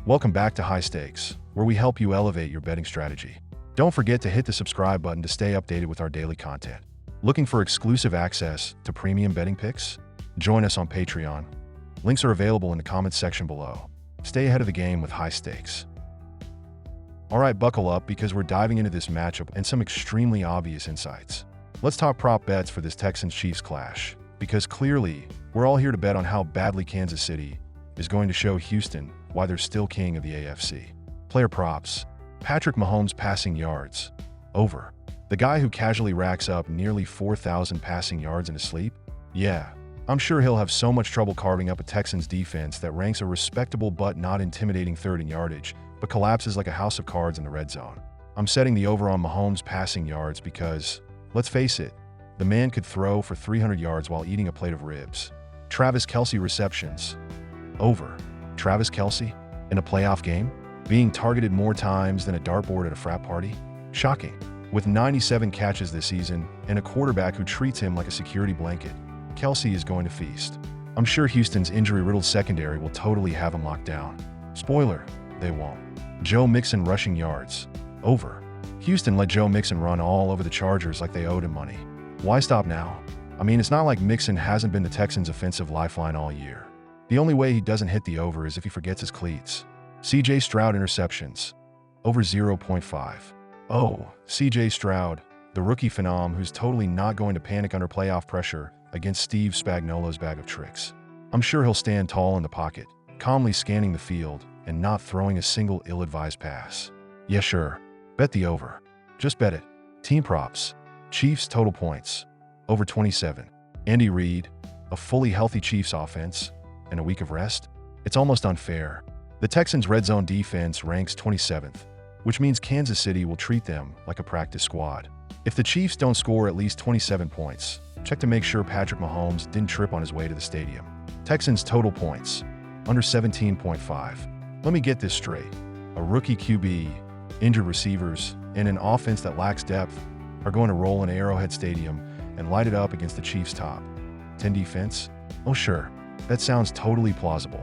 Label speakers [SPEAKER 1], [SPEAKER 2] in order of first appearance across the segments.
[SPEAKER 1] Welcome back to High Stakes, where we help you elevate your betting strategy. Don't forget to hit the subscribe button to stay updated with our daily content. Looking for exclusive access to premium betting picks? Join us on Patreon. Links are available in the comments section below. Stay ahead of the game with High Stakes. Alright, buckle up because we're diving into this matchup and some extremely obvious insights. Let's talk prop bets for this Texans-Chiefs clash, because clearly, we're all here to bet on how badly Kansas City is going to show Houston why they're still king of the AFC. Player props. Patrick Mahomes passing yards. Over. The guy who casually racks up nearly 4,000 passing yards in his sleep? Yeah, I'm sure he'll have so much trouble carving up a Texans defense that ranks a respectable but not intimidating third in yardage, but collapses like a house of cards in the red zone. I'm setting the over on Mahomes passing yards because, let's face it, the man could throw for 300 yards while eating a plate of ribs. Travis Kelce receptions. Over. Travis Kelce? In a playoff game? Being targeted more times than a dartboard at a frat party? Shocking. With 97 catches this season and a quarterback who treats him like a security blanket, Kelce is going to feast. I'm sure Houston's injury-riddled secondary will totally have him locked down. Spoiler, they won't. Joe Mixon rushing yards. Over. Houston let Joe Mixon run all over the Chargers like they owed him money. Why stop now? I mean, it's not like Mixon hasn't been the Texans' offensive lifeline all year. The only way he doesn't hit the over is if he forgets his cleats. CJ Stroud interceptions. Over 0.5. Oh, CJ Stroud, the rookie phenom who's totally not going to panic under playoff pressure against Steve Spagnuolo's bag of tricks. I'm sure he'll stand tall in the pocket, calmly scanning the field and not throwing a single ill-advised pass. Yeah, sure. Bet the over. Just bet it. Team props. Chiefs total points. Over 27. Andy Reid, a fully healthy Chiefs offense, and a week of rest? It's almost unfair. The Texans' red zone defense ranks 27th, which means Kansas City will treat them like a practice squad. If the Chiefs don't score at least 27 points, check to make sure Patrick Mahomes didn't trip on his way to the stadium. Texans total points. Under 17.5. Let me get this straight. A rookie QB, injured receivers, and an offense that lacks depth are going to roll in Arrowhead Stadium and light it up against the Chiefs' top 10 defense? Oh sure, that sounds totally plausible.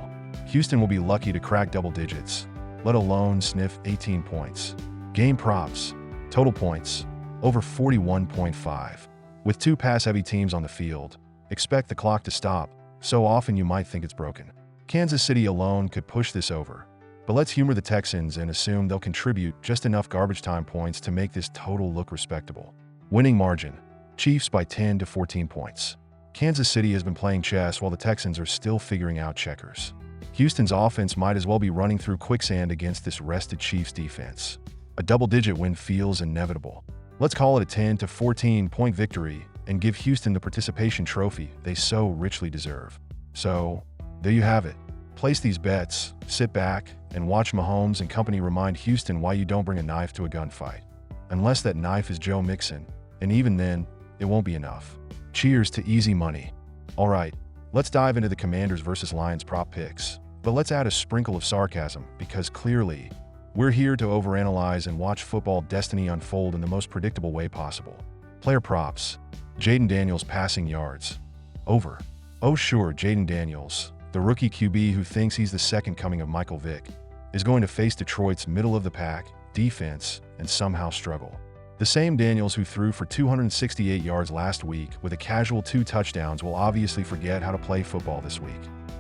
[SPEAKER 1] Houston will be lucky to crack double digits, let alone sniff 18 points. Game props. Total points. Over 41.5. With two pass-heavy teams on the field, expect the clock to stop so often you might think it's broken. Kansas City alone could push this over, but let's humor the Texans and assume they'll contribute just enough garbage time points to make this total look respectable. Winning margin. Chiefs by 10 to 14 points. Kansas City has been playing chess while the Texans are still figuring out checkers. Houston's offense might as well be running through quicksand against this rested Chiefs defense. A double-digit win feels inevitable. Let's call it a 10 to 14 point victory and give Houston the participation trophy they so richly deserve. So, there you have it. Place these bets, sit back, and watch Mahomes and company remind Houston why you don't bring a knife to a gunfight. Unless that knife is Joe Mixon, and even then, it won't be enough. Cheers to easy money. Alright, let's dive into the Commanders versus Lions prop picks. But let's add a sprinkle of sarcasm, because clearly, we're here to overanalyze and watch football destiny unfold in the most predictable way possible. Player props. Jayden Daniels passing yards. Over. Oh sure, Jayden Daniels, the rookie QB who thinks he's the second coming of Michael Vick, is going to face Detroit's middle-of-the-pack defense and somehow struggle. The same Daniels who threw for 268 yards last week with a casual 2 touchdowns will obviously forget how to play football this week.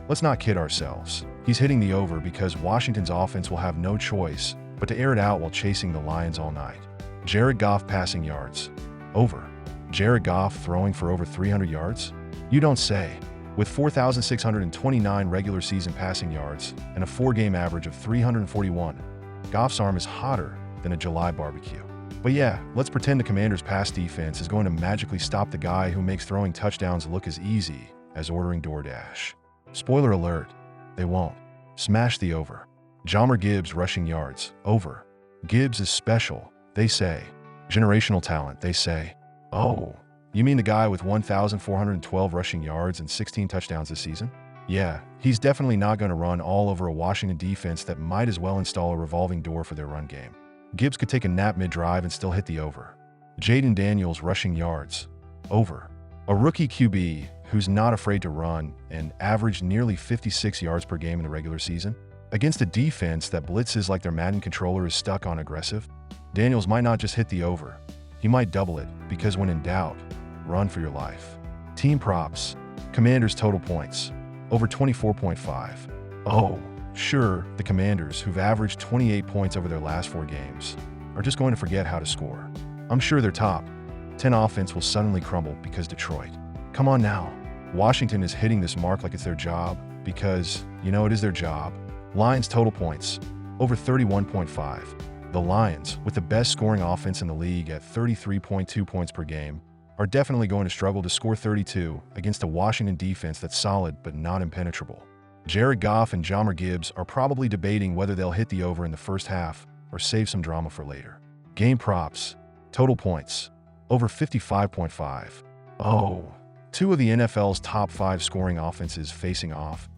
[SPEAKER 1] Let's not kid ourselves. He's hitting the over because Washington's offense will have no choice but to air it out while chasing the Lions all night. Jared Goff passing yards. Over. Jared Goff throwing for over 300 yards? You don't say. With 4,629 regular season passing yards and a 4-game average of 341, Goff's arm is hotter than a July barbecue. But yeah, let's pretend the Commanders' pass defense is going to magically stop the guy who makes throwing touchdowns look as easy as ordering DoorDash. Spoiler alert, they won't. Smash the over. Jahmyr Gibbs rushing yards. Over. Gibbs is special, they say. Generational talent, they say. Oh, you mean the guy with 1,412 rushing yards and 16 touchdowns this season? Yeah, he's definitely not going to run all over a Washington defense that might as well install a revolving door for their run game. Gibbs could take a nap mid-drive and still hit the over. Jayden Daniels rushing yards. Over. A rookie QB who's not afraid to run and averaged nearly 56 yards per game in the regular season? Against a defense that blitzes like their Madden controller is stuck on aggressive, Daniels might not just hit the over. He might double it, because when in doubt, run for your life. Team props. Commanders total points. Over 24.5. Oh, sure, the Commanders, who've averaged 28 points over their last 4 games, are just going to forget how to score. I'm sure their top 10 offense will suddenly crumble because Detroit. Come on now. Washington is hitting this mark like it's their job, because, it is their job. Lions total points. Over 31.5. The Lions, with the best scoring offense in the league at 33.2 points per game, are definitely going to struggle to score 32 against a Washington defense that's solid but not impenetrable. Jared Goff and Jahmyr Gibbs are probably debating whether they'll hit the over in the first half or save some drama for later. Game props. Total points. Over 55.5. Oh, 2 of the NFL's top 5 scoring offenses facing off,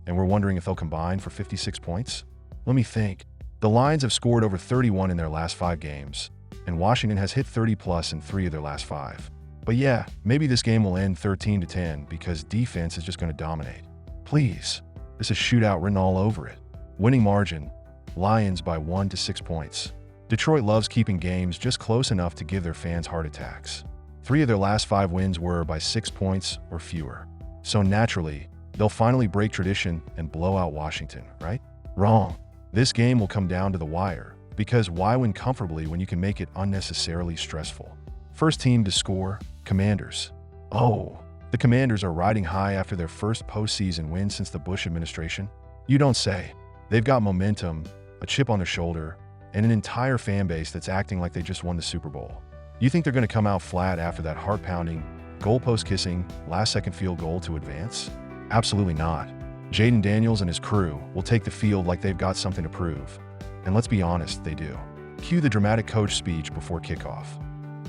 [SPEAKER 1] and we're wondering if they'll combine for 56 points? Let me think. The Lions have scored over 31 in their last 5 games, and Washington has hit 30+ in 3 of their last 5. But yeah, maybe this game will end 13-10 because defense is just going to dominate. Please, this is shootout written all over it. Winning margin, Lions by 1 to 6 points. Detroit loves keeping games just close enough to give their fans heart attacks. 3 of their last 5 wins were by 6 points or fewer. So naturally, they'll finally break tradition and blow out Washington, right? Wrong. This game will come down to the wire, because why win comfortably when you can make it unnecessarily stressful? First team to score, Commanders. Oh, the Commanders are riding high after their first postseason win since the Bush administration? You don't say. They've got momentum, a chip on their shoulder, and an entire fan base that's acting like they just won the Super Bowl. You think they're going to come out flat after that heart-pounding, goalpost-kissing, last-second field goal to advance? Absolutely not. Jaden Daniels and his crew will take the field like they've got something to prove. And let's be honest, they do. Cue the dramatic coach speech before kickoff.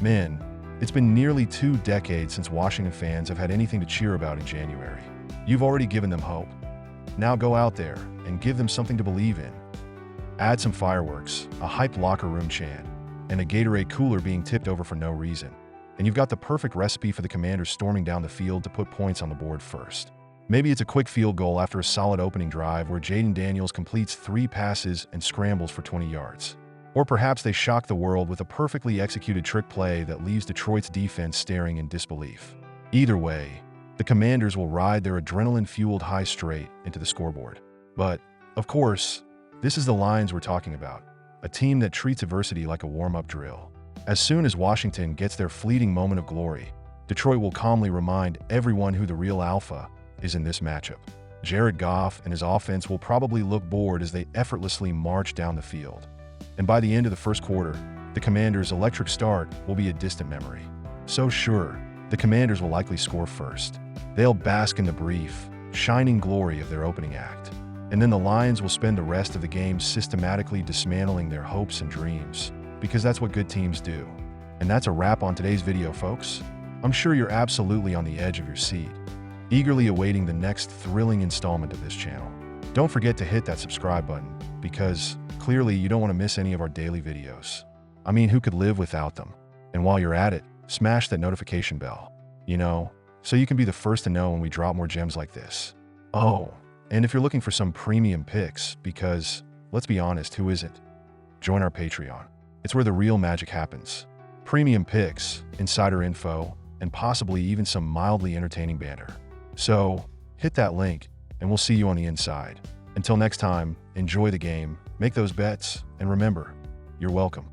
[SPEAKER 1] Men, it's been nearly 2 decades since Washington fans have had anything to cheer about in January. You've already given them hope. Now go out there and give them something to believe in. Add some fireworks, a hyped locker room chant, and a Gatorade cooler being tipped over for no reason. And you've got the perfect recipe for the Commanders storming down the field to put points on the board first. Maybe it's a quick field goal after a solid opening drive where Jaden Daniels completes 3 passes and scrambles for 20 yards. Or perhaps they shock the world with a perfectly executed trick play that leaves Detroit's defense staring in disbelief. Either way, the Commanders will ride their adrenaline-fueled high straight into the scoreboard. But, of course, this is the Lions we're talking about, a team that treats adversity like a warm-up drill. As soon as Washington gets their fleeting moment of glory, Detroit will calmly remind everyone who the real alpha is in this matchup. Jared Goff and his offense will probably look bored as they effortlessly march down the field. And by the end of the first quarter, the Commanders' electric start will be a distant memory. So sure, the Commanders will likely score first. They'll bask in the brief, shining glory of their opening act. And then the Lions will spend the rest of the game systematically dismantling their hopes and dreams, because that's what good teams do. And that's a wrap on today's video, folks. I'm sure you're absolutely on the edge of your seat, eagerly awaiting the next thrilling installment of this channel. Don't forget to hit that subscribe button, because clearly you don't want to miss any of our daily videos. I mean, who could live without them? And while you're at it, smash that notification bell, so you can be the first to know when we drop more gems like this. Oh, and if you're looking for some premium picks, because, let's be honest, who isn't? Join our Patreon. It's where the real magic happens. Premium picks, insider info, and possibly even some mildly entertaining banter. So, hit that link, and we'll see you on the inside. Until next time, enjoy the game, make those bets, and remember, you're welcome.